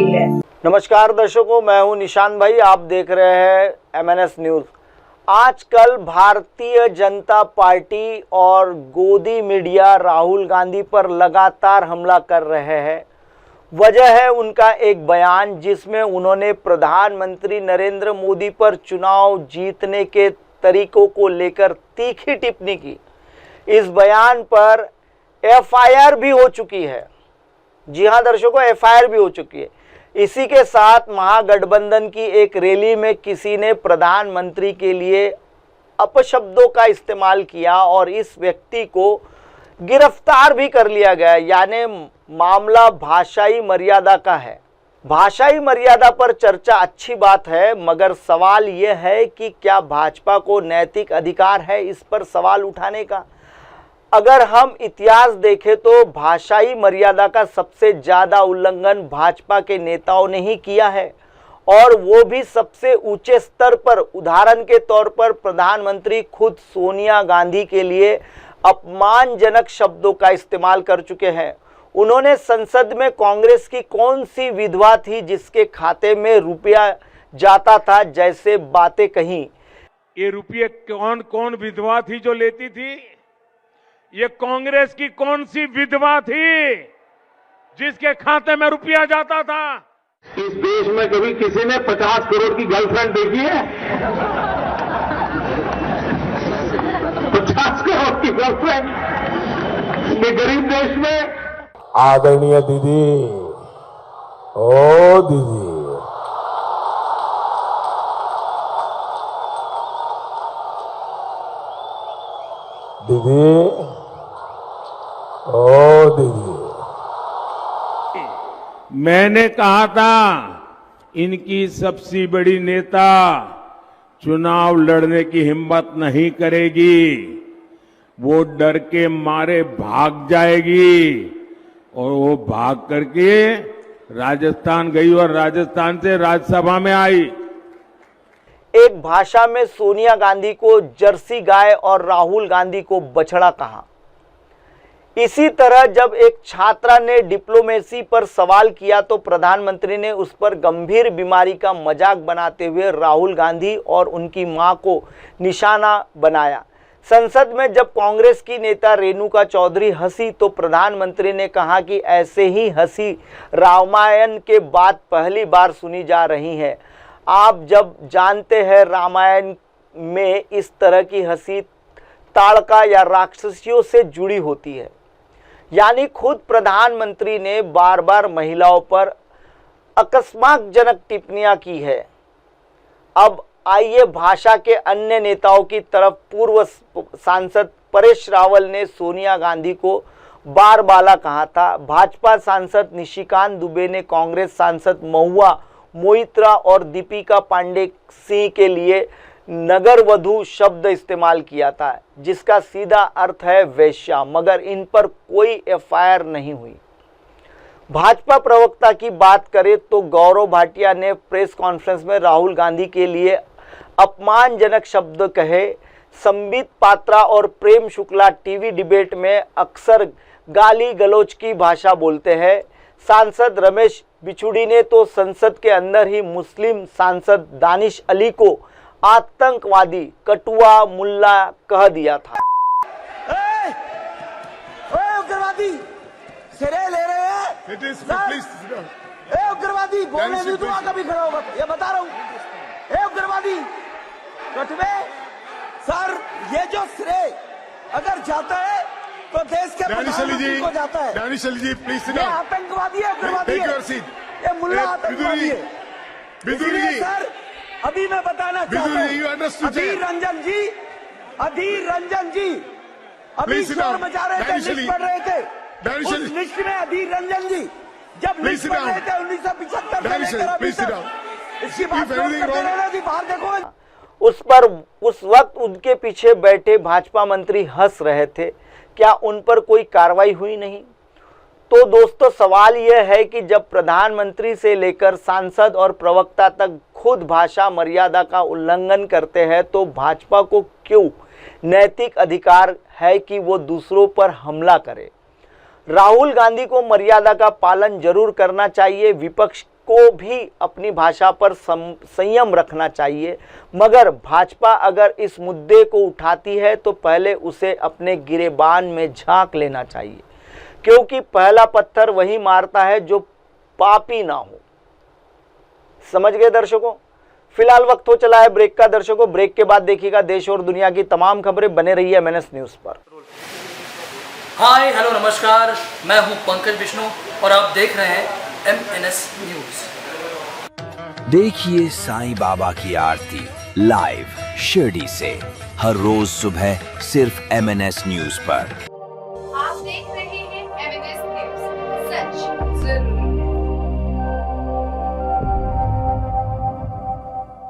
गई है। नमस्कार दर्शकों, मैं हूं निशान भाई, आप देख रहे हैं MNS न्यूज। आजकल भारतीय जनता पार्टी और गोदी मीडिया राहुल गांधी पर लगातार हमला कर रहे हैं। वजह है उनका एक बयान जिसमें उन्होंने प्रधानमंत्री नरेंद्र मोदी पर चुनाव जीतने के तरीकों को लेकर तीखी टिप्पणी की। इस बयान पर FIR भी हो चुकी है। जी हां दर्शकों, FIR भी हो चुकी है। इसी के साथ महागठबंधन की एक रैली में किसी ने प्रधानमंत्री के लिए अपशब्दों का इस्तेमाल किया और इस व्यक्ति को गिरफ्तार भी कर लिया गया। यानी मामला भाषाई मर्यादा का है। भाषाई मर्यादा पर चर्चा अच्छी बात है, मगर सवाल यह है कि क्या भाजपा को नैतिक अधिकार है इस पर सवाल उठाने का। अगर हम इतिहास देखें तो भाषाई मर्यादा का सबसे ज़्यादा उल्लंघन भाजपा के नेताओं ने ही किया है, और वो भी सबसे ऊंचे स्तर पर। उदाहरण के तौर पर प्रधानमंत्री खुद सोनिया गांधी के लिए अपमानजनक शब्दों का इस्तेमाल कर चुके हैं। उन्होंने संसद में कांग्रेस की कौन सी विधवा थी जिसके खाते में रुपया जाता था जैसे बातें कही। ये रुपये कौन कौन विधवा थी जो लेती थी? ये कांग्रेस की कौन सी विधवा थी जिसके खाते में रुपया जाता था? इस देश में कभी किसी ने 50 करोड़ की गर्लफ्रेंड देखी है? 50 करोड़ की गर्लफ्रेंड ये गरीब देश में। आदरणीय दीदी, ओ दीदी, दीदी, ओ दीदी, मैंने कहा था इनकी सबसे बड़ी नेता चुनाव लड़ने की हिम्मत नहीं करेगी, वो डर के मारे भाग जाएगी। और वो भाग करके राजस्थान गई और राजस्थान से राज्यसभा में आई। एक भाषा में सोनिया गांधी को जर्सी गाय और राहुल गांधी को बछड़ा कहा। इसी तरह जब एक छात्रा ने डिप्लोमेसी पर सवाल किया तो प्रधानमंत्री ने उस पर गंभीर बीमारी का मजाक बनाते हुए राहुल गांधी और उनकी मां को निशाना बनाया। संसद में जब कांग्रेस की नेता रेणुका चौधरी हंसी तो प्रधानमंत्री ने कहा कि ऐसे ही हंसी रामायण के बाद पहली बार सुनी जा रही है। आप जब जानते हैं रामायण में इस तरह की हंसी ताड़का या राक्षसियों से जुड़ी होती है। यानी खुद प्रधानमंत्री ने बार बार महिलाओं पर अकस्मातजनक टिप्पणियां की है। अब आइए भाषा के अन्य नेताओं की तरफ। पूर्व सांसद परेश रावल ने सोनिया गांधी को बारबाला कहा था। भाजपा सांसद निशिकांत दुबे ने कांग्रेस सांसद महुआ मोइत्रा और दीपिका पांडे सिंह के लिए नगर वधु शब्द इस्तेमाल किया था, जिसका सीधा अर्थ है वेश्या, मगर इन पर कोई FIR नहीं हुई। भाजपा प्रवक्ता की बात करें तो गौरव भाटिया ने प्रेस कॉन्फ्रेंस में राहुल गांधी के लिए अपमानजनक शब्द कहे। संबित पात्रा और प्रेम शुक्ला टीवी डिबेट में अक्सर गाली गलौज की भाषा बोलते हैं। सांसद रमेश बिछुड़ी ने तो संसद के अंदर ही मुस्लिम सांसद दानिश अली को आतंकवादी कटुआ मुल्ला कह दिया था। उग्रवादी सिरे ले रहे हैं। उग्रवादी बोलने भी तो कभी खड़ा होगा, ये बता रहा हूँ। उग्रवादी कटवे सर, ये जो श्रेय अगर जाता है तो देश के प्रधानमंत्री को जाता है। दानिश अली जी प्लीज सिट ये आतंकवादी है, उग्रवादी है, ये मुल्ला आतंकवादी है। इसलिए सर अभी मैं बताना चाहता हूँ, अधीर रंजन जी अभी शोर मचा रहे थे, लिस्ट पढ़ रहे थे। उस लिस्ट में अधीर रंजन जी जब लिस्ट पढ़ रहे थे 1975 से लेकर अभी तक, इसकी बात करते रहना जी, बाहर देखो। उस वक्त उनके पीछे बैठे भाजपा मंत्री हंस रहे थे। क्या उन पर कोई कार्रवाई हुई नहीं? तो दोस्तों सवाल यह है कि जब प्रधानमंत्री से लेकर सांसद और प्रवक्ता तक खुद भाषा मर्यादा का उल्लंघन करते हैं तो भाजपा को क्यों नैतिक अधिकार है कि वो दूसरों पर हमला करे? राहुल गांधी को मर्यादा का पालन जरूर करना चाहिए। विपक्ष को भी अपनी भाषा पर संयम रखना चाहिए, मगर भाजपा अगर इस मुद्दे को उठाती है तो पहले उसे अपने गिरेबान में झांक लेना चाहिए, क्योंकि पहला पत्थर वही मारता है जो पापी ना हो। समझ गए दर्शकों? फिलहाल वक्त हो चला है ब्रेक का दर्शकों। ब्रेक के बाद देखिएगा देश और दुनिया की तमाम खबरें। बने रहिए MNS न्यूज पर। हाय हेलो नमस्कार, मैं हूं पंकज विष्णु और आप देख रहे हैं MNS न्यूज। देखिए साईं बाबा की आरती लाइव शिरडी से हर रोज सुबह सिर्फ MNS न्यूज पर।